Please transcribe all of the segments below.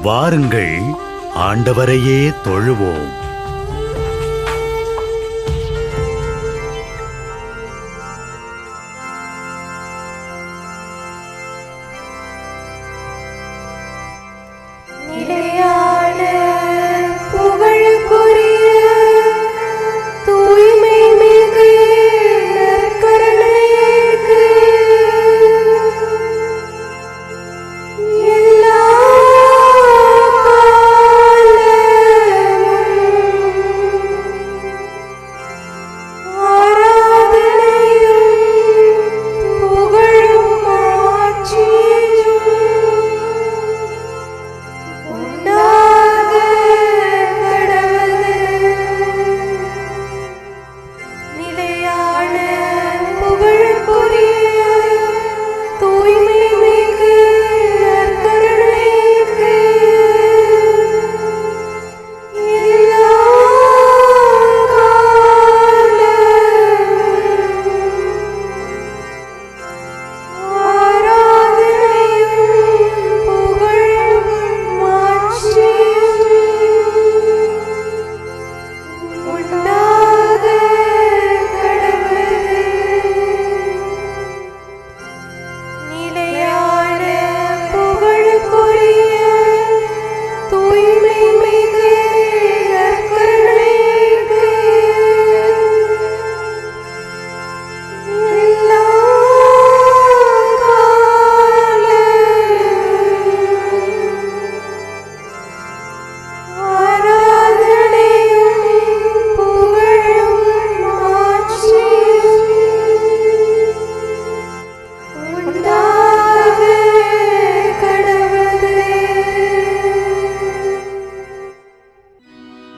வாருங்கள், ஆண்டவரையே தொழுவோம்.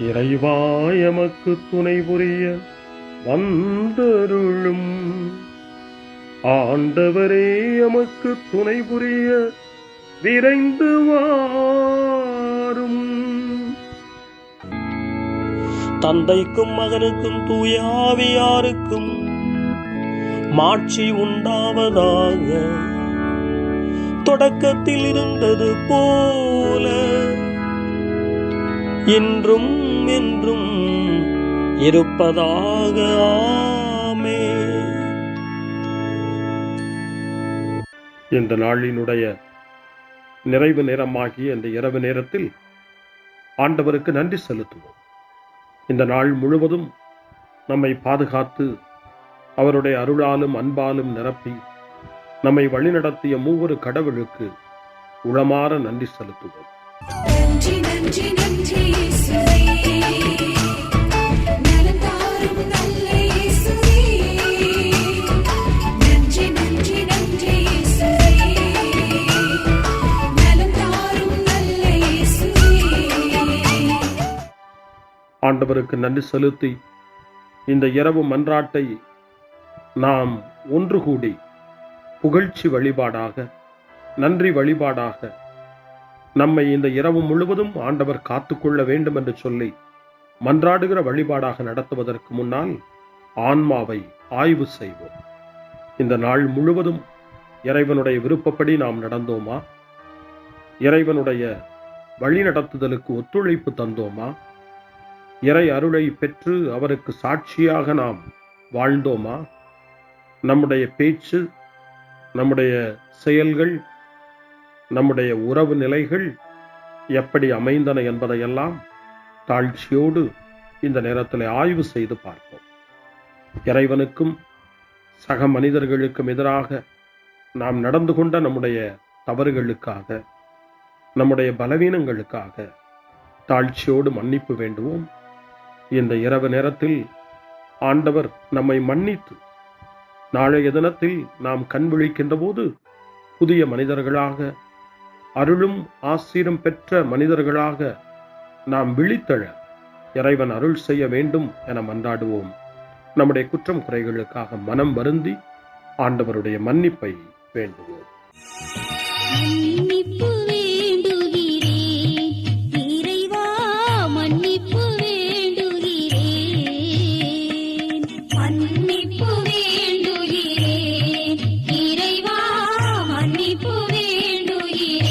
இறைவா எமக்கு துணை புரிய வந்தருளும். ஆண்டவரே எமக்கு துணை புரிய விரைந்து வாரும். தந்தைக்கும் மகனுக்கும் தூய ஆவியாருக்கும் மாட்சி உண்டாவதாக. தொடக்கத்தில் இருந்தது போல இன்றும் என்றும் இருப்பதாக. ஆமென். இந்த நாளினுடைய நிறைவு நேரமாகிய இந்த இரவு நேரத்தில் ஆண்டவருக்கு நன்றி செலுத்துவோம். இந்த நாள் முழுவதும் நம்மை பாதுகாத்து அவருடைய அருளாலும் அன்பாலும் நிரப்பி நம்மை வழிநடத்திய மூவொரு கடவுளுக்கு உளமாற நன்றி செலுத்துவோம். நன்றி நன்றி நன்றி இயேசுவே, நலம் தாரும் நல்ல இயேசுவே. நன்றி நன்றி நன்றி இயேசுவே, நலம் தாரும் நல்ல இயேசுவே. ஆண்டவருக்கு நன்றி செலுத்தி இந்த இரவு மன்றாட்டை நாம் ஒன்று கூடி புகழ்ச்சி வழிபாடாக, நன்றி வழிபாடாக நம்மை இந்த இரவு முழுவதும் ஆண்டவர் காத்துக்கொள்ள வேண்டும் என்று சொல்லி மன்றாடுகிற வழிபாடாக நடத்துவதற்கு முன்னால் ஆன்மாவை ஆய்வு செய்வோம். இந்த நாள் முழுவதும் இறைவனுடைய விருப்பப்படி நாம் நடந்தோமா? இறைவனுடைய வழிநடத்துதலுக்கு ஒத்துழைப்பு தந்தோமா? இறை அருளை பெற்று அவருக்கு சாட்சியாக நாம் வாழ்ந்தோமா? நம்முடைய பேச்சு, நம்முடைய செயல்கள், நம்முடைய உறவு நிலைகள் எப்படி அமைந்தன என்பதையெல்லாம் தாழ்ச்சியோடு இந்த நேரத்தில் ஆய்வு செய்து பார்ப்போம். இறைவனுக்கும் சக மனிதர்களுக்கும் எதிராக நாம் நடந்து கொண்ட நம்முடைய தவறுகளுக்காக, நம்முடைய பலவீனங்களுக்காக தாழ்ச்சியோடு மன்னிப்பு வேண்டுவோம். இந்த இரவு நேரத்தில் ஆண்டவர் நம்மை மன்னித்து நாளைய தினத்தில் நாம் கண் விழிக்கின்ற போது புதிய மனிதர்களாக, அருளும் ஆசீரும் பெற்ற மனிதர்களாக நாம் விழித்தெழ இறைவன் அருள் செய்ய வேண்டும் என மன்றாடுவோம். நம்முடைய குற்றம் குறைகளுக்காக மனம் வருந்தி ஆண்டவருடைய மன்னிப்பை வேண்டுவோம். மன்னிப்பு வேண்டுகிறேன் இறைவா, மன்னிப்பு வேண்டுகிறேன். மன்னிப்பு வேண்டுகிறேன் இறைவா, மன்னிப்பு வேண்டுகிறேன்.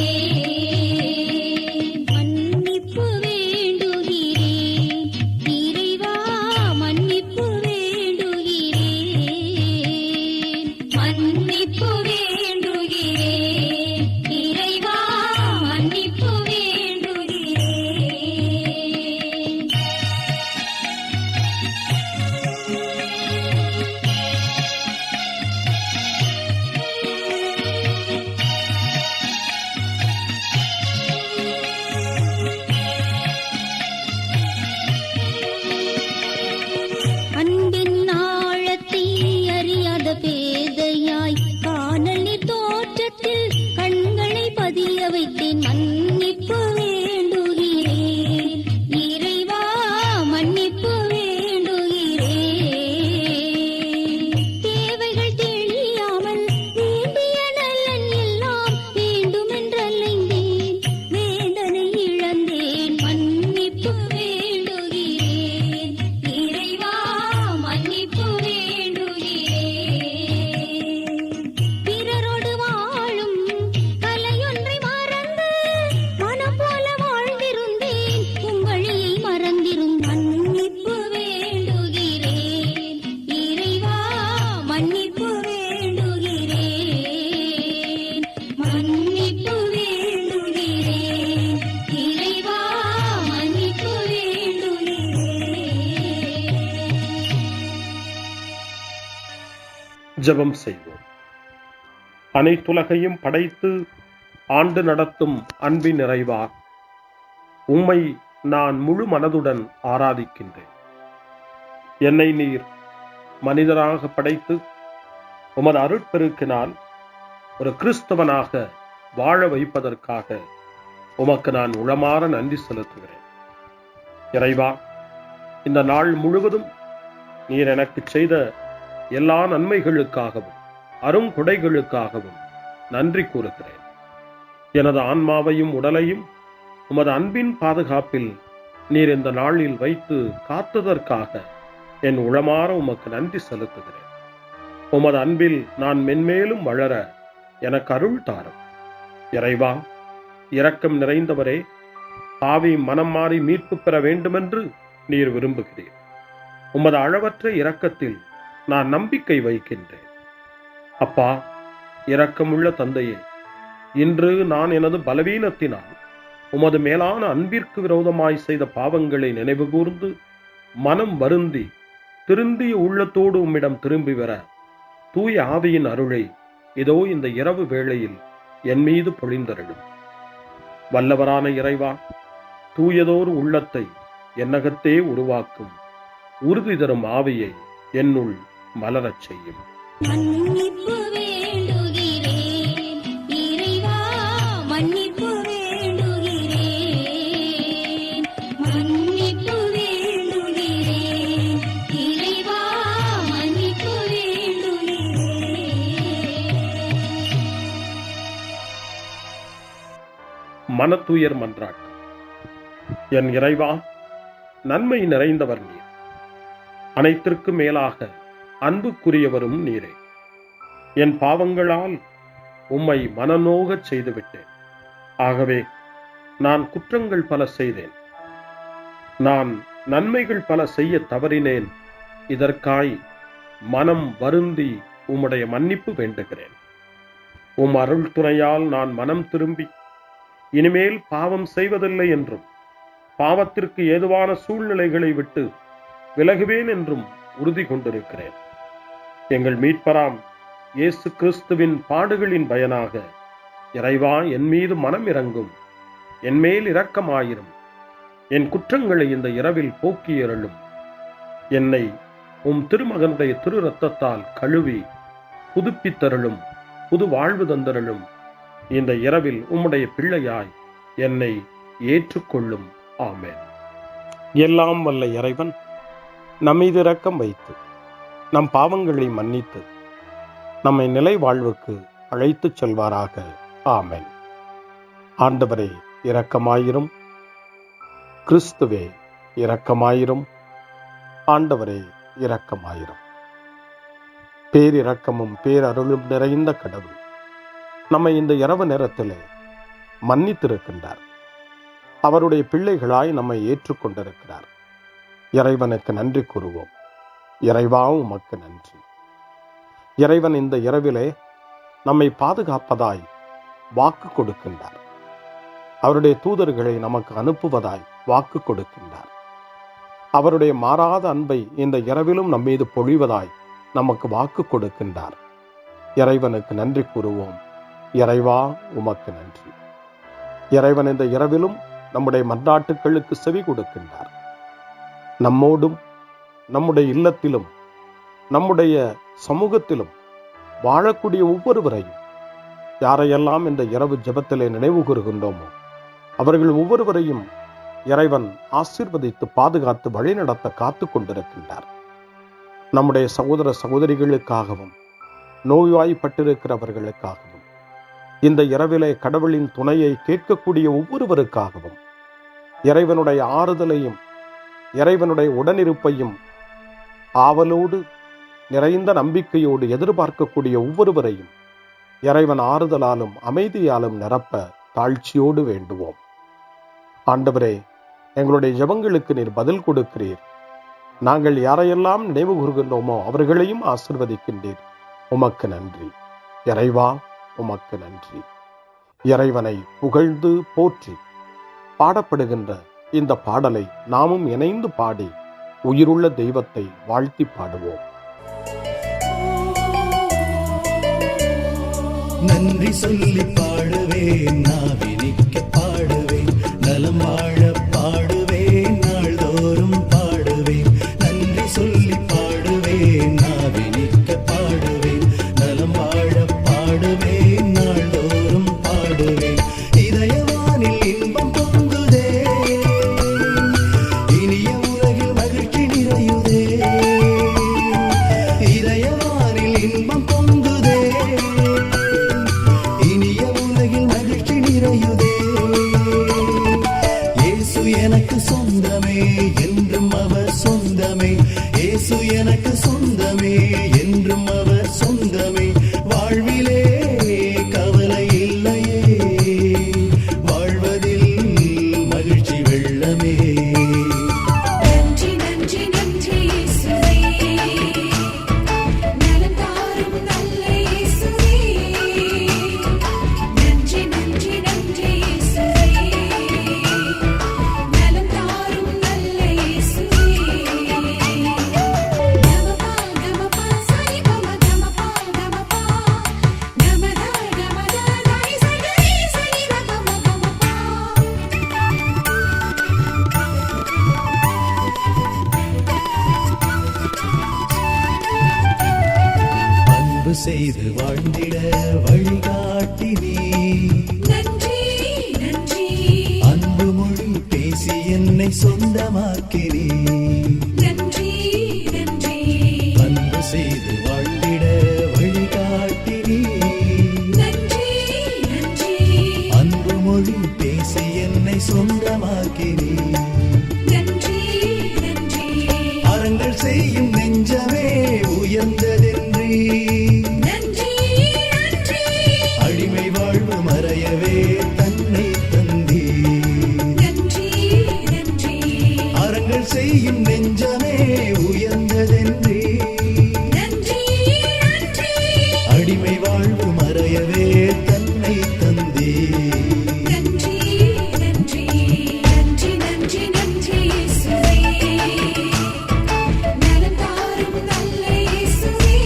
மன்னிப்பு வேண்டுகிறேன் இறைவா மன்னிப்பு வேண்டுகிறேன் தேவைகள் தெரியாமல் வேண்டிய நலன் எல்லாம் வேண்டுமென்றலைந்தேன் வேதனை இழந்தேன் மன்னிப்பு வேண்டுகிறேன் இறைவா மன்னிப்பு வேண்டுகிறேன் பிறரோடு வாழும் கலையொன்றை மறந்து மனம் போல வாழ்ந்திருந்தேன் உங்களியை மறந்திரும் மன்னிப்பு வேண்டுகிறேன் இறைவா மன்னிப்பு வேண்டுகிறேன் மன்னிப்பு வேண்டுகிறேன் இறைவா மன்னிப்பு வேண்டுகிறேன். ஜெபம் செய்வோம். அனைத்துலகையும் படைத்து ஆண்டு நடத்தும் அன்பின் நிறைவா, உம்மை நான் முழு மனதுடன் ஆராதிக்கின்றேன். என்னை நீர் மனிதராக படைத்து உமது அருட்பெருக்கினால் ஒரு கிறிஸ்தவனாக வாழ வைப்பதற்காக உமக்கு நான் உளமாற நன்றி செலுத்துகிறேன். இறைவா, இந்த நாள் முழுவதும் நீர் எனக்கு செய்த எல்லா நன்மைகளுக்காகவும் அருங்கொடைகளுக்காகவும் நன்றி கூறுகிறேன். எனது ஆன்மாவையும் உடலையும் உமது அன்பின் பாதுகாப்பில் நீர் இந்த நாளில் வைத்து காத்ததற்காக என் உளமாற உமக்கு நன்றி செலுத்துகிறேன். உமது அன்பில் நான் மென்மேலும் வளர எனக்கு அருள் தாரும். இறைவா, இரக்கம் நிறைந்தவரே, பாவி மனம் மாறி மீட்பு பெற வேண்டுமென்று நீர் விரும்புகிறீர். உமது அளவற்ற இரக்கத்தில் நான் நம்பிக்கை வைக்கின்றேன். அப்பா, இரக்கமுள்ள தந்தையே, இன்று நான் எனது பலவீனத்தினால் உமது மேலான அன்பிற்கு விரோதமாய் செய்த பாவங்களை நினைவு கூர்ந்து மனம் வருந்தி திருந்திய உள்ளத்தோடு உம்மிடம் திரும்பி வர தூய ஆவியின் அருளை இதோ இந்த இரவு வேளையில் என் மீது பொழிந்தருளும். வல்லவரான இறைவா, தூயதோர் உள்ளத்தை என்னகத்தே உருவாக்கும் உறுதி தரும் ஆவியை என்னுள் மலரச் செய்யும். மன்னிப்பு வேண்டுகிறேன் இறைவா மன்னிப்பு வேண்டுகிறேன் மன்னிப்பு வேண்டுகிறேன் இறைவா மன்னிப்பு வேண்டுகிறேன். மனத்துயர் மன்றாட்டு. என் இறைவா, நன்மை நிறைந்தவர் நீர், அனைத்திற்கு மேலாக அன்புக்குரியவரும் நீரே. என் பாவங்களால் உம்மை மனநோகச் செய்துவிட்டேன். ஆகவே நான் குற்றங்கள் பல செய்தேன். நான் நன்மைகள் பல செய்ய தவறினேன். இதற்காய் மனம் வருந்தி உம்முடைய மன்னிப்பு வேண்டுகிறேன். உம் அருள் துணையால் நான் மனம் திரும்பி இனிமேல் பாவம் செய்வதில்லை என்றும் பாவத்திற்கு ஏதுவான சூழ்நிலைகளை விட்டு விலகுவேன் என்றும் உறுதி கொண்டிருக்கிறேன். எங்கள் மீட்பராம் இயேசு கிறிஸ்துவின் பாடுகளின் பயனாக இறைவா, என் மீது மனம் இறங்கும், என் மேல் இரக்கமாயிரும். என் குற்றங்களை இந்த இரவில் போக்கி அருளும். என்னை உம் திருமகனுடைய திரு இரத்தத்தால் கழுவி புதுப்பித்தருளும், புது வாழ்வு தந்தருளும். இந்த இரவில் உம்முடைய பிள்ளையாய் என்னை ஏற்றுக்கொள்ளும். ஆமென். எல்லாம் வல்ல இறைவன் நம்மீது இரக்கம் வைத்து நம் பாவங்களை மன்னித்து நம்மை நிலை வாழ்வுக்கு அழைத்துச் செல்வாராக. ஆமென். ஆண்டவரே இரக்கமாயிரும். கிறிஸ்துவே இரக்கமாயிரும். ஆண்டவரே இரக்கமாயிரும். பேரிரக்கமும் பேரருளும் நிறைந்த கடவுள் நம்மை இந்த இரவு நேரத்திலே மன்னித்திருக்கின்றார். அவருடைய பிள்ளைகளாய் நம்மை ஏற்றுக்கொண்டிருக்கிறார். இறைவனுக்கு நன்றி கூறுவோம். இறைவா, உமக்கு நன்றி. இறைவன் இந்த இரவிலே நம்மை பாதுகாப்பதாய் வாக்கு கொடுக்கின்றார். அவருடைய தூதர்களை நமக்கு அனுப்புவதாய் வாக்கு கொடுக்கின்றார். அவருடைய மாறாத அன்பை இந்த இரவிலும் நம்மீது பொழிவதாய் நமக்கு வாக்கு கொடுக்கின்றார். இறைவனுக்கு நன்றி கூறுவோம். இறைவா, உமக்கு நன்றி. இறைவன் இந்த இரவிலும் நம்முடைய மன்றாட்டுக்களுக்கு செவி கொடுக்கின்றார். நம்மோடும் நம்முடைய இல்லத்திலும் நம்முடைய சமூகத்திலும் வாழக்கூடிய ஒவ்வொருவரையும் யாரையெல்லாம் இந்த இரவு ஜெபத்திலே நினைவு கூறுகின்றோமோ அவர்கள் ஒவ்வொருவரையும் இறைவன் ஆசீர்வதித்து பாதுகாத்து வழிநடத்த காத்து கொண்டிருக்கின்றார். நம்முடைய சகோதர சகோதரிகளுக்காகவும் நோய்வாய்ப்பட்டிருக்கிறவர்களுக்காகவும் இந்த இரவிலே கடவுளின் துணையை கேட்கக்கூடிய ஒவ்வொருவருக்காகவும் இறைவனுடைய ஆறுதலையும் இறைவனுடைய உடனிருப்பையும் ஆவலோடு நிறைந்த நம்பிக்கையோடு எதிர்பார்க்கக்கூடிய ஒவ்வொருவரையும் இறைவன் ஆறுதலாலும் அமைதியாலும் நிரப்ப தாழ்ச்சியோடு வேண்டுவோம். ஆண்டவரே, எங்களுடைய ஜெபங்களுக்கு நீர் பதில் கொடுக்கிறீர். நாங்கள் யாரையெல்லாம் நினைவு கூறுகின்றோமோ அவர்களையும் ஆசீர்வதிக்கின்றீர். உமக்கு நன்றி. இறைவா, உமக்கு நன்றி. இறைவனை புகழ்ந்து போற்றி பாடப்படுகின்ற இந்த பாடலை நாமும் இணைந்து பாடி உயிருள்ள தெய்வத்தை வாழ்த்தி பாடுவோம். நன்றி சொல்லி பாடுவேன், நாவினிக்க பாடுவேன், நலம் வாழ பாடுவேன், நாள்தோறும் பாடுவேன். நன்றி சொல்லி பாடுவேன், நாவினிக்க பாடுவேன், நலம் வாழ பாடுவேன், நாள்தோறும் பாடுவேன். இதயவானில் இன்பம் பொங்குதே, இனிய உலகில் மகிழ்ச்சி நிறையுதே. இதயவானில் இன்பம் பொங்குதே, இனிய உலகில் மகிழ்ச்சி நிறையுதே. இயேசு எனக்கு சொந்தமே, என்றும் அவர் சொந்தமே. இயேசு எனக்கு சொந்தமே, என்றும் அவர் சொந்தமே. வாழ்விலே கவலை இல்லையே, வாழ்வதில் மகிழ்ச்சி வெள்ளமே. நன்றி நன்றி நன்றி இயேசுவே, நலம் தாரும் நல்ல இயேசுவே. நன்றி நன்றி நன்றி இயேசுவே, நலம் தாரும் நல்ல இயேசுவே. கமபா கமபா சரி கமபா கமபா கமதா கமதா தாய் சரி சரி கமபா. அன்பு செய்து வாழ்ந்திட வழிகாட்டி நீ, நன்றி நன்றி அன்பு மொழி பேசி என்னை சொந்தமாக்கி நீ. நன்றி நன்றி அன்பு செய்து வாழ்ந்திட வழிகாட்டி நீ, நன்றி நன்றி அன்பு மொழி பேசி என்னை சொந்தமாக்கி நீ. நன்றி நன்றி அறங்கள் செய்யும் நெஞ்சமே உயர்ந்ததென்றி, நன்றி நன்றி அடிமை வாழ்வு மறையவே தன்னை தந்தி. நன்றி நன்றி அறங்கள் செய்யும் நெஞ்சமே உயர்ந்ததென்றி, நன்றி நன்றி அடிமை வாழ்வு மறையவே தன்னை தந்தி. நன்றி நன்றி நன்றி நன்றி நன்றி இயேசுவே, நலம் தாரும் நல்ல இயேசுவே.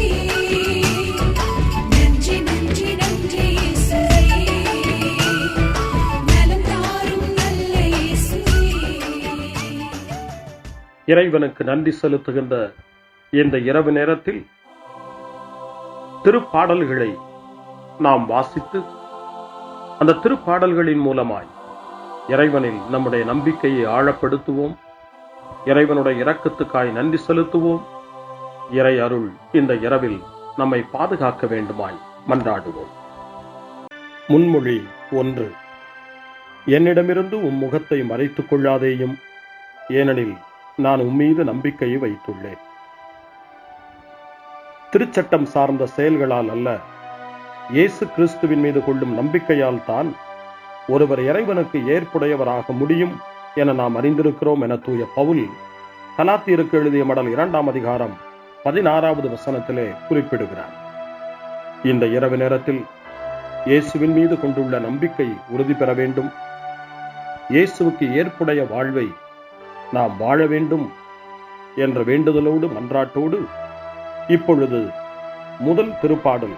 நன்றி நன்றி நன்றி இயேசுவே, நலம் தாரும் நல்ல இயேசுவே. இறைவனுக்கு நன்றி செலுத்துகின்ற இந்த இரவு நேரத்தில் திருப்பாடல்களை நாம் வாசித்து அந்த திருப்பாடல்களின் மூலமாய் இறைவனில் நம்முடைய நம்பிக்கையை ஆழப்படுத்துவோம். இறைவனுடைய இரக்கத்துக்காய் நன்றி செலுத்துவோம். இறை அருள் இந்த இரவில் நம்மை பாதுகாக்க வேண்டுமாய் மன்றாடுவோம். முன்மொழி 1. என்னிடமிருந்து உம் முகத்தை மறைத்துக் கொள்ளாதேயும், ஏனெனில் நான் உம்மீது நம்பிக்கையை வைத்துள்ளேன். திருச்சட்டம் சார்ந்த செயல்களால் அல்ல, இயேசு கிறிஸ்துவின் மீது கொள்ளும் நம்பிக்கையால் தான் ஒருவர் இறைவனுக்கு ஏற்புடையவராக முடியும் என நாம் அறிந்திருக்கிறோம் என தூய பவுல் கலாத்தியருக்கு எழுதிய மடல் 2ஆம் அதிகாரம் 16வது வசனத்திலே குறிப்பிடுகிறார். இந்த இரவு நேரத்தில் இயேசுவின் மீது கொண்டுள்ள நம்பிக்கை உறுதி பெற வேண்டும். இயேசுவுக்கு ஏற்புடைய வாழ்வை நாம் வாழ வேண்டும் என்ற வேண்டுதலோடு மன்றாட்டோடு இப்பொழுது முதல் திருப்பாடல்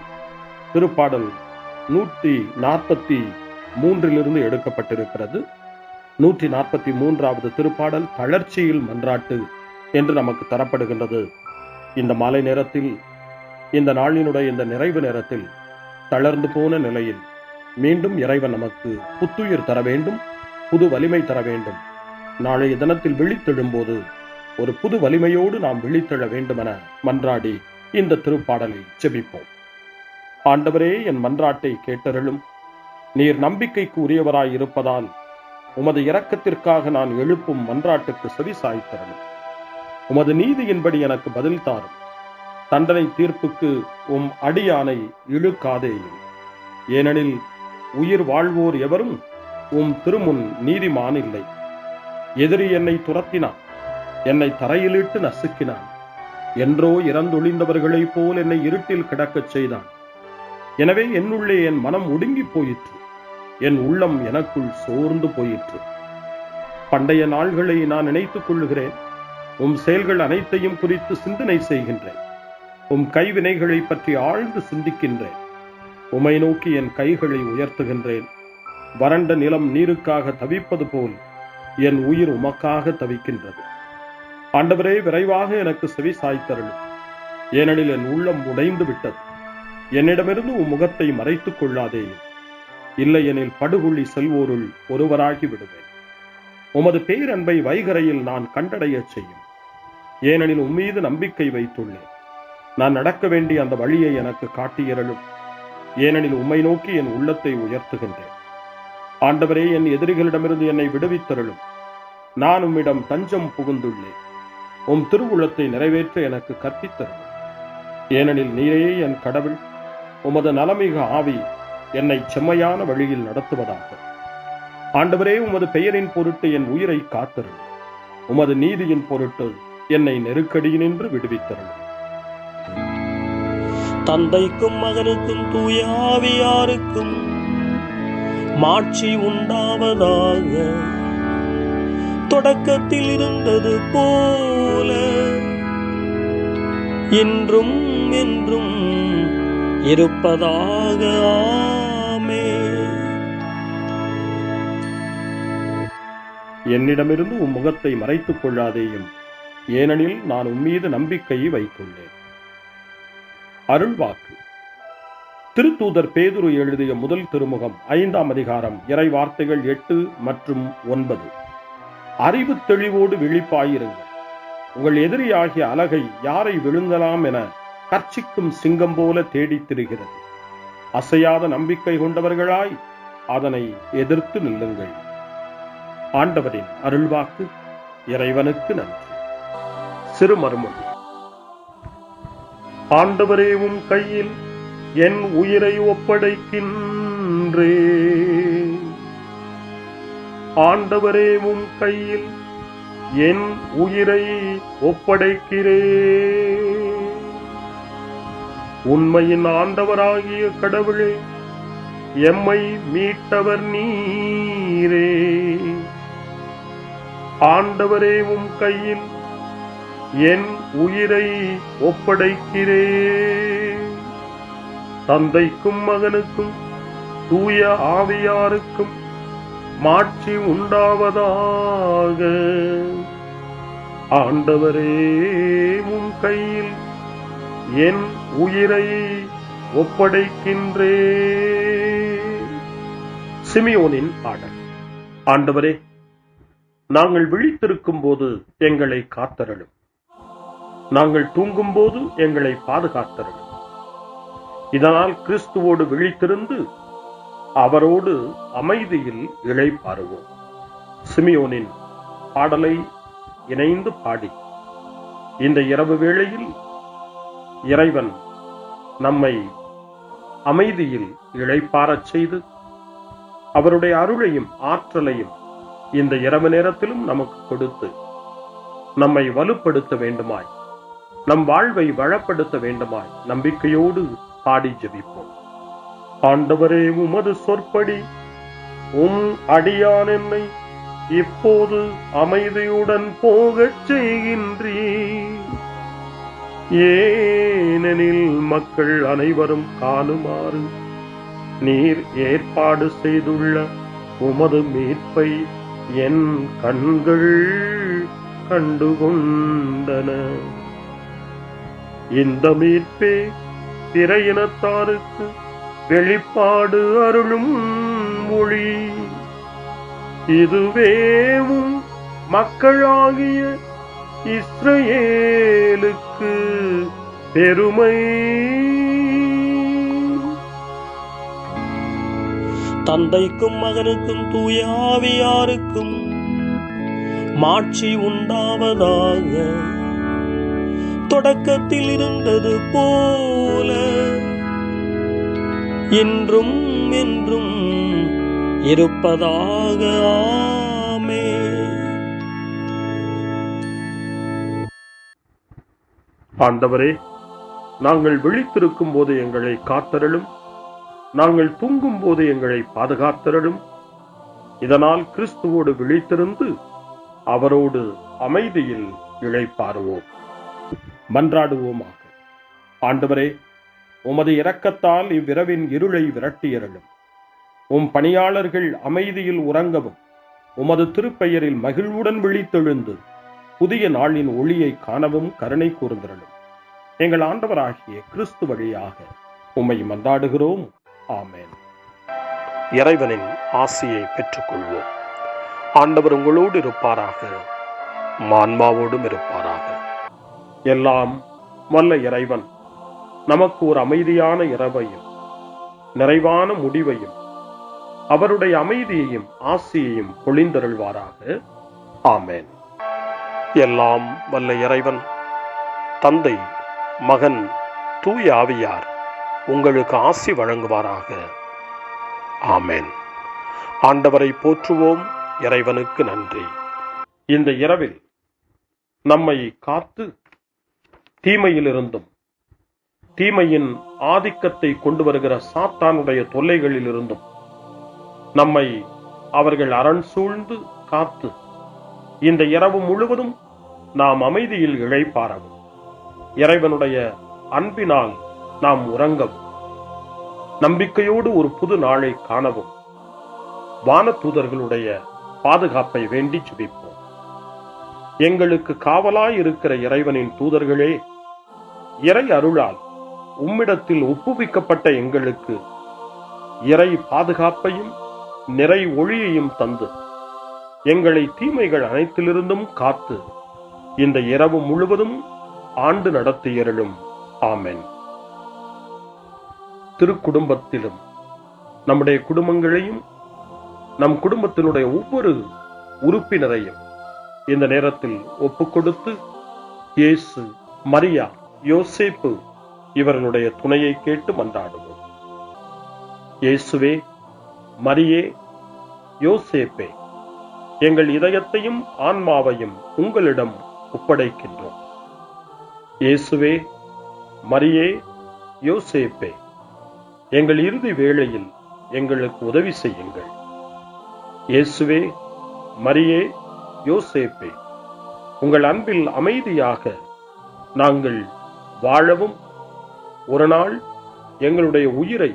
143 எடுக்கப்பட்டிருக்கிறது. 143வது திருப்பாடல் தளர்ச்சியில் மன்றாட்டு என்று நமக்கு தரப்படுகின்றது. இந்த மாலை நேரத்தில், இந்த நாளினுடைய இந்த நிறைவு நேரத்தில் தளர்ந்து போன நிலையில் மீண்டும் இறைவன் நமக்கு புத்துயிர் தர வேண்டும், புது வலிமை தர வேண்டும். நாளைய தினத்தில் விழித்தெழும்போது ஒரு புது வலிமையோடு நாம் விழித்தெழ வேண்டுமென மன்றாடி இந்த திருப்பாடலை ஜெபிப்போம். ஆண்டவரே, என் மன்றாட்டை கேட்டருளும். நீர் நம்பிக்கைக்கு உரியவராய் இருப்பதால் உமது இரக்கத்திற்காக நான் எழுப்பும் மன்றாட்டுக்கு செவி சாய்த்தருளும். உமது நீதியின்படி எனக்கு பதில் தாரும். தண்டனை தீர்ப்புக்கு அடியானை இழுக்காதேயும். ஏனெனில் உயிர் வாழ்வோர் எவரும் திருமுன் நீதிமான் இல்லை. எதிரி என்னை துரத்தினான், என்னை தரையிலிட்டு நசுக்கினான். என்றோ இறந்தொழிந்தவர்களைப் போல் என்னை இருட்டில் கிடக்கச் செய்தான். எனவே என்னுள்ளே என் மனம் ஒடுங்கி போயிற்று, என் உள்ளம் எனக்குள் சோர்ந்து போயிற்று. பண்டைய நாள்களை நான் நினைத்துக் கொள்ளுகிறேன். செயல்கள் அனைத்தையும் குறித்து சிந்தனை செய்கின்றேன். கைவினைகளை பற்றி ஆழ்ந்து சிந்திக்கின்றேன். உம்மை நோக்கி என் கைகளை உயர்த்துகின்றேன். வறண்ட நிலம் நீருக்காக தவிப்பது போல் என் உயிர் உமக்காக தவிக்கின்றது. ஆண்டவரே, விரைவாக எனக்கு செவி சாய்த்தருளும். ஏனெனில் என் உள்ளம் உடைந்து விட்டது. என்னிடமிருந்து முகத்தை மறைத்துக் கொள்ளாதேயும். இல்லையெனில் படுகொள்ளி செல்வோருள் ஒருவராகி விடுவேன். உமது பேரன்பை வைகரையில் நான் கண்டடைய செய்யும். ஏனெனில் உம்மீது நம்பிக்கை வைத்துள்ளேன். நான் நடக்க வேண்டிய அந்த வழியை எனக்கு காட்டியருளும். ஏனெனில் உம்மை நோக்கி என் உள்ளத்தை உயர்த்துகின்றேன். ஆண்டவரே, என் எதிரிகளிடமிருந்து என்னை விடுவித்தருளும். நான் உம்மிடம் தஞ்சம் புகுந்துள்ளேன். திருவுளத்தை நிறைவேற்ற எனக்கு கற்பித்தருளும். ஏனெனில் நீரே என் கடவுள். உமது நலமிக ஆவி என்னை செம்மையான வழியில் நடத்துவதாக. ஆண்டவரே, உமது பெயரின் பொருட்டு என் உயிரை காத்தருளும். உமது நீதியின் பொருட்டு என்னை நெருக்கடியினின்று விடுவித்தருளும். தந்தைக்கும் மகனுக்கும் தூய ஆவியாருக்கும் மாட்சி உண்டாவதாக. தொடக்கத்தில் இருந்தது போல இன்றும் என்றும் இருப்பதாக. ஆமென். என்னிடமிருந்து முகத்தை மறைத்துக் கொள்ளாதேயும். ஏனெனில் நான் உம்மீது நம்பிக்கையை வைத்துள்ளேன். அருள்வாக்கு. திருத்தூதர் பேதுரு எழுதிய முதல் திருமுகம் 5ஆம் அதிகாரம் இறை வார்த்தைகள் 8 மற்றும் 9. அறிவு தெளிவோடு விழிப்பாயிருங்கள். உங்கள் எதிரியாகிய அலகை யாரை விழுங்கலாம் என கர்ச்சிக்கும் சிங்கம் போல தேடித் திரிகிறது. அசையாத நம்பிக்கை கொண்டவர்களாய் அதனை எதிர்த்து நில்லுங்கள். ஆண்டவரின் அருள்வாக்கு. இறைவனுக்கு நன்றி. சிறுமறுமொழி. ஆண்டவரே, உம் கையில் என் உயிரை ஒப்படைக்கின்றேன். ஆண்டவரே, உம் கையில் என் உயிரை ஒப்படைக்கிறேன். உண்மையின் ஆண்டவராகிய கடவுளே, எம்மை மீட்டவர் நீரே. ஆண்டவரே, உம் கையில் என் உயிரை ஒப்படைக்கிறேன். தந்தைக்கும் மகனுக்கும் தூய ஆவியாருக்கும் மாட்சி உண்டாவதாக. ஆண்டவரே, உம் கையில் என் உயிரை ஒப்படைக்கின்றேன். சிமியோனின் பாடல். ஆண்டவரே, நாங்கள் விழித்திருக்கும் போது எங்களை காத்தருளும். நாங்கள் தூங்கும் போது எங்களை பாதுகாத்தருளும். இதனால் கிறிஸ்துவோடு விழித்திருந்து அவரோடு அமைதியில் இளைப்பாறுவோம். சிமியோனின் பாடலை இணைந்து பாடி இந்த இரவு வேளையில் இறைவன் நம்மை அமைதியில் இளைப்பாறச் செய்து அவருடைய அருளையும் ஆற்றலையும் இந்த இரவு நேரத்திலும் நமக்கு கொடுத்து நம்மை வலுப்படுத்த வேண்டுமாய், நம் வாழ்வை வளப்படுத்த வேண்டுமாய் நம்பிக்கையோடு பாடி ஜெபிப்போம். ஆண்டவரே, உமது சொற்படி அடியான் என்னை இப்போது அமைதியுடன் போகச் செய்கின்றீர். ஏனெனில் மக்கள் அனைவரும் காணுமாறு நீர் ஏற்பாடு செய்துள்ள உமது மீட்பை என் கண்கள் கண்டுகொண்டன. இந்த மீட்பே பிற இனத்தாருக்கு வெளிப்பாடு அருளும் மொழி. இதுவேவும் மக்களாகிய இஸ்ரவேலுக்கு பெருமை. தந்தைக்கும் மகனுக்கும் தூய ஆவியாருக்கும் மாட்சி உண்டாவதாக. தொடக்கத்தில் இருந்தது போல இன்றும் என்றும் இருப்பதாக. ஆமென். ஆண்டவரே, நாங்கள் விழித்திருக்கும் போது எங்களை காத்தருளும், நாங்கள் தூங்கும் போது எங்களை பாதுகாத்தருளும். இதனால் கிறிஸ்துவோடு விழித்திருந்து அவரோடு அமைதியில் இளைப்பாறுவோம். மன்றாடுவோமாக. ஆண்டவரே, உமது இரக்கத்தால் இவ்விரவின் இருளை விரட்டியருளும். உம் பணியாளர்கள் அமைதியில் உறங்கவும் உமது திருப்பெயரில் மகிழ்வுடன் விழித்தெழுந்து புதிய நாளின் ஒளியை காணவும் கருணை கூர்ந்தருளும். எங்கள் ஆண்டவராகிய கிறிஸ்து வழியாக உம்மை மன்றாடுகிறோம். ஆமென். இறைவனின் ஆசியை பெற்றுக்கொள்வோம். ஆண்டவர் உங்களோடு இருப்பாராக, ஆன்மாவோடும் இருப்பாராக. எல்லாம் வல்ல இறைவன் நமக்கு ஒரு அமைதியான இரவையும் நிறைவான முடிவையும் அவருடைய அமைதியையும் ஆசியையும் பொழிந்தருள்வாராக. ஆமென். எல்லாம் வல்ல இறைவன் தந்தை, மகன், தூய ஆவியார் உங்களுக்கு ஆசி வழங்குவாராக. ஆமென். ஆண்டவரை போற்றுவோம். இறைவனுக்கு நன்றி. இந்த இரவில் நம்மை காத்து தீமையிலிருந்தும் தீமையின் ஆதிக்கத்தை கொண்டு வருகிற சாத்தானுடைய தொல்லைகளிலிருந்தும் நம்மை அவர்கள் அரண் சூழ்ந்து காத்து இந்த இரவு முழுவதும் நாம் அமைதியில் இளைப்பாறவும், இறைவனுடைய அன்பினால் நாம் உறங்கவும், நம்பிக்கையோடு ஒரு புது நாளை காணவும் வானதூதர்களுடைய பாதுகாப்பை வேண்டி ஜெபிப்போம். எங்களுக்கு காவலாய் இருக்கிற இறைவனின் தூதர்களே, இறை அருளால் உம்மிடத்தில் ஒப்புவிக்கப்பட்ட எங்களுக்கு இறை பாதுகாப்பையும் நிறை ஒளியையும் தந்து எங்களை தீமைகள் அனைத்திலிருந்தும் காத்து இந்த இரவு முழுவதும் ஆண்டு நடத்தியருளும். ஆமென். திருக்குடும்பத்திலும் நம்முடைய குடும்பங்களையும் நம் குடும்பத்தினுடைய ஒவ்வொரு உறுப்பினரையும் இந்த நேரத்தில் ஒப்புக்கொடுத்து இயேசு, மரியா, யோசேப்பு இவர்களுடைய துணையை கேட்டு மன்றாடுவோம். இயேசுவே, மரியே, யோசேப்பே, எங்கள் இதயத்தையும் ஆன்மாவையும் உங்களிடம் ஒப்படைக்கின்றோம். இயேசுவே, மரியே, யோசேப்பே, எங்கள் இறுதி வேளையில் எங்களுக்கு உதவி செய்யுங்கள். இயேசுவே, மரியே, யோசேப்பே, உங்கள் அன்பில் அமைதியாக நாங்கள் வாழவும் ஒரு நாள் எங்களுடைய உயிரை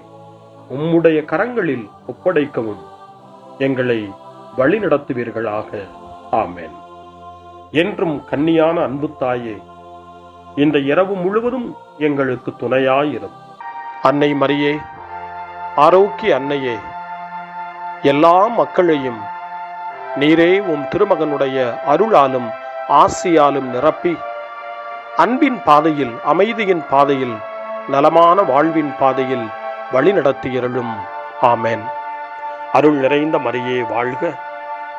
உம்முடைய கரங்களில் ஒப்படைக்கவும் எங்களை வழிநடத்துவீர்களாக. ஆமென். என்றும் கன்னியான அன்பு தாயே, இந்த இரவு முழுவதும் எங்களுக்கு துணையாயிரும். அன்னை மரியே, ஆரோக்கிய அன்னையே, எல்லா மக்களையும் நீரே உம் திருமகனுடைய அருளாலும் ஆசியாலும் நிரப்பி அன்பின் பாதையில், அமைதியின் பாதையில், நலமான வாழ்வின் பாதையில் வழிநடத்தியருளும். ஆமென். அருள் நிறைந்த மரியே வாழ்க.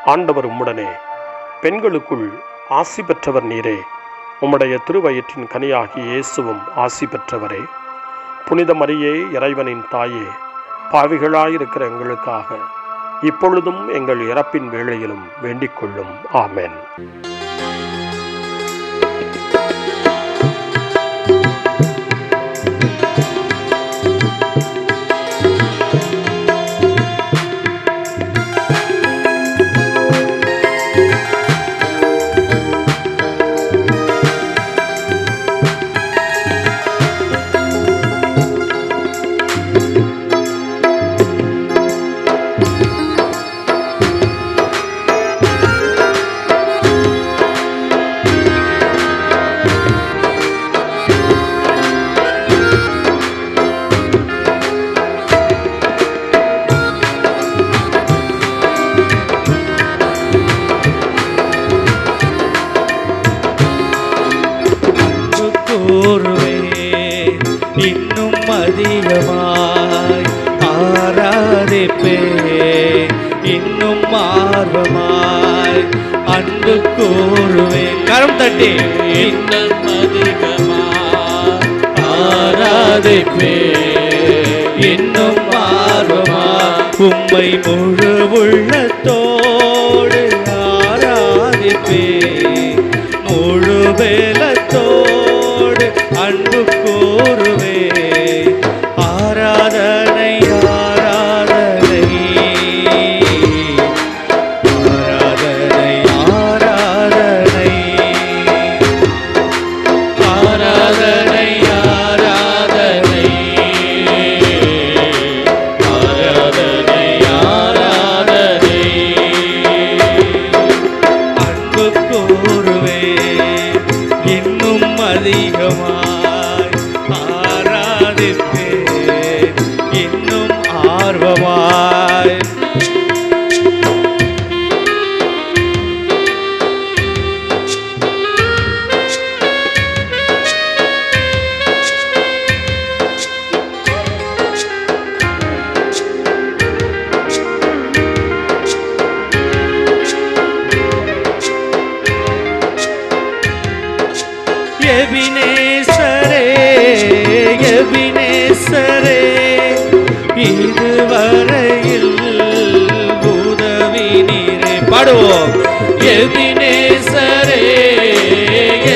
ஆண்டவர் உம்முடனே, பெண்களுக்குள் ஆசி பெற்றவர் நீரே. உம்முடைய திருவயிற்றின் கனியாகிய இயேசுவும் ஆசி பெற்றவரே. புனித மரியே, இறைவனின் தாயே, பாவிகளாயிருக்கிற எங்களுக்காக இப்பொழுதும் எங்கள் இறப்பின் வேளையிலும் வேண்டிக் கொள்ளும். ஆமென். ஆர்வமாய் அன்பு கூறுவேன். கரம் தட்டி இன்னும் அதிகமாய் ஆராதிப்பேன். இன்னும் ஆர்வமாய் உம்மை முழு உள்ளத்தோடு ஆராதிப்பேன். முழு வேலத்தோடு அன்பு கூறுவேன். ஆராதனை ஆராதனை ஆராதனை ஆராதனை ஆராதனை ஆராதனை ஆராதனை ஆராதனை அன்பு கூறுவேன். இன்னும் அதிகமாய் ஆராதிப்பேன். இன்னும் ஆர்வமாய் எபினேசரே எபினேசரே இதுவரையில் உதவி நீரே. பாடுவோம். எபினேசரே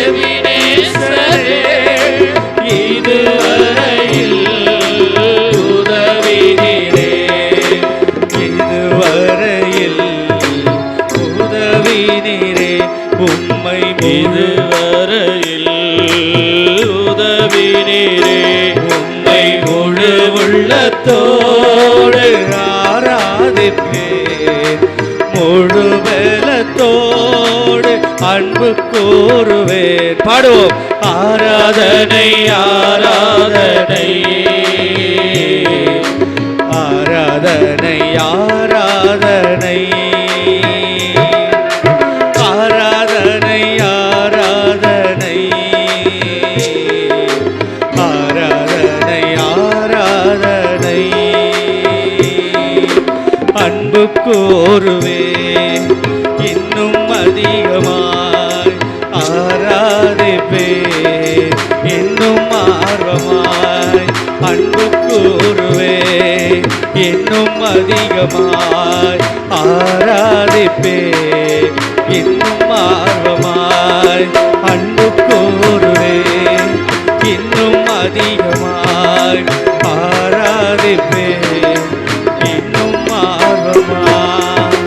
எபினேசரே இதுவரையில் உதவி நீரே. இதுவரையில் உதவி நீரே. உம்மை இதுவரையில் உதவி நீரே. உம்மை முழு உள்ளத்தோடு ஆராதிப்பேன். முழு பலத்தோடு அன்பு கூறுவேன். பாடுவோம். ஆராதனை ஆராதனை ஆராதனை ஆராதனை ஆராதனை ஆராதனை ஆராதனை ஆராதனை அன்பு கூறுவேன். இன்னும் அதிகமாய் ஆராதிப்பேன். இன்னும் ஆர்வமாய் அன்பு கூறுவேன். இன்னும் அதிகமாய் ஆராதிப்பேன். இன்னும் ஆர்வமாய் அன்பு கூறுவேன். இன்னும் அதிகமாய் ஆராதிப்பேன். இன்னும் ஆர்வமாய்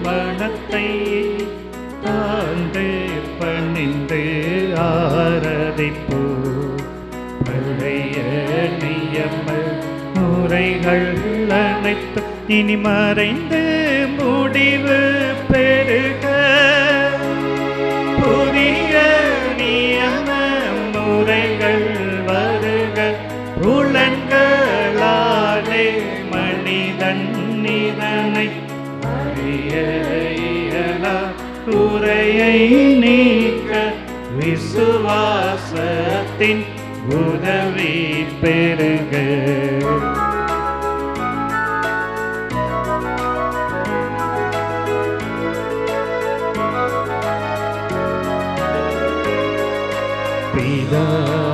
மனத்தை தாழ்ந்து பணிந்து ஆராதிப்போ. பழைய நியம முறைகள் அனைத்து இனி மறைந்து முடிவு பெருக. புதிய நியம முறைகள் வருக. புலன்களாலே மனிதன் இதனை அறிய இயலா. குறையை நீக்க விசுவாசத்தின் உதவி பெருக.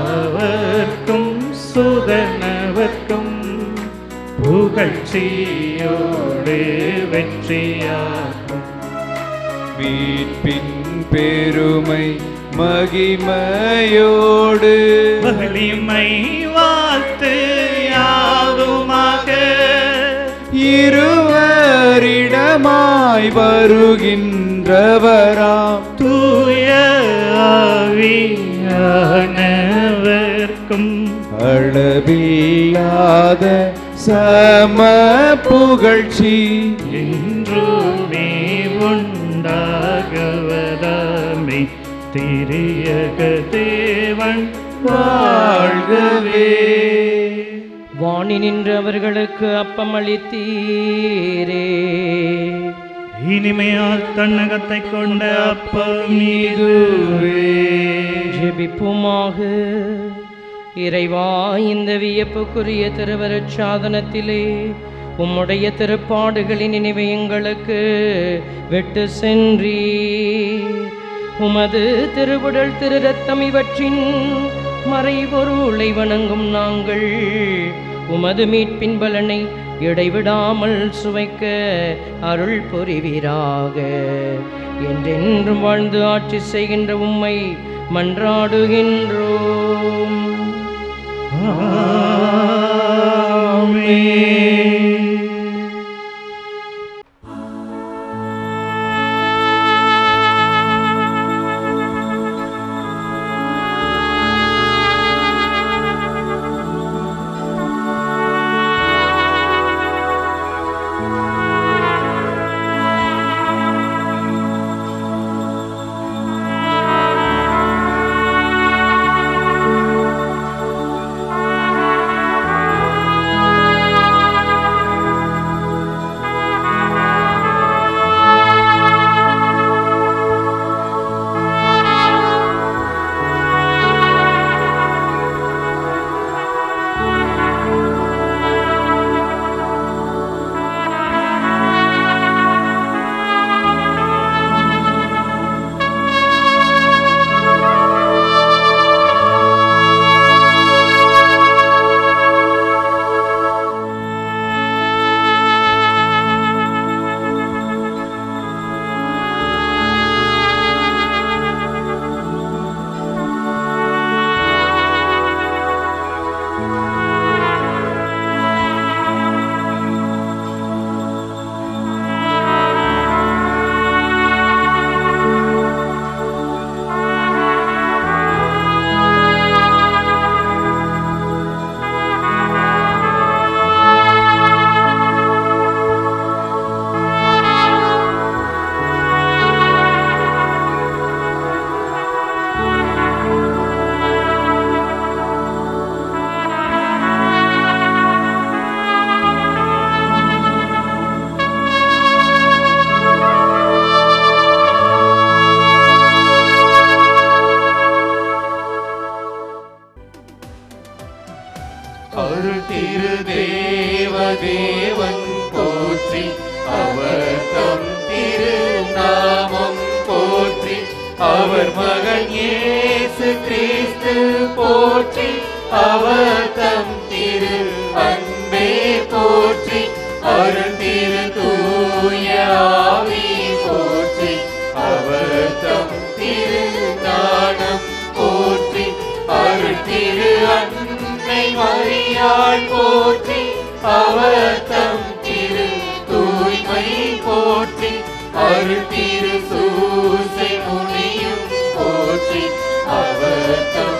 பிதாவர்க்கும் சுதனவர்க்கும் புகழ்ச்சியோடு வெற்றியாகும். மீட்பின் பெருமை மகிமையோடு வலிமை வாழ்த்து யாவுமாக. இருவரிடமாய் வருகின்றவராம் தூய ஆவியானவர்க்கும் அளவில்லாத சம புகழ்ச்சி என்றுமே உண்டாகுவதாமே. திரியக தேவன் வாழ்கவே. வாணி நின்று அவர்களுக்கு அப்பம் அளித்தீரே. இனிமையால் தன்னகத்தை கொண்ட அப்பம் இதுவே. ஜெபிப்புமாக. இறைவா, இந்த வியப்புக்குரிய திருவருட் சாதனத்திலே உம்முடைய திருப்பாடுகளின் நினைவை எங்களுக்கு விட்டு சென்றீர். உமது திருவுடல் திரு ரத்தம் இவற்றின் மறைபொருளை வணங்கும் நாங்கள் உமது மீட்பின் பலனை இடைவிடாமல் சுவைக்க அருள் புரிவீராக. என்றென்றும் வாழ்ந்து ஆட்சி செய்கின்ற உம்மை மன்றாடுகின்றோம். அருள் திரு தேவன் போற்றி, அவர் தம் திரு நாமம் போற்றி, அவர் மகன் இயேசு கிறிஸ்து போற்றி, அவர் தம் திரு அன்பே போற்றி, அருள் திரு தூய ஆவி போற்றி, அவர் தம் திரு ஞானம் போற்றி, அருள் திரு அன்னை மரியாள் போற்றி, அவர் தம் திரு தூய்மை போற்றி, அருள் திரு சூசை முனியும் போற்றி, அவர் தம்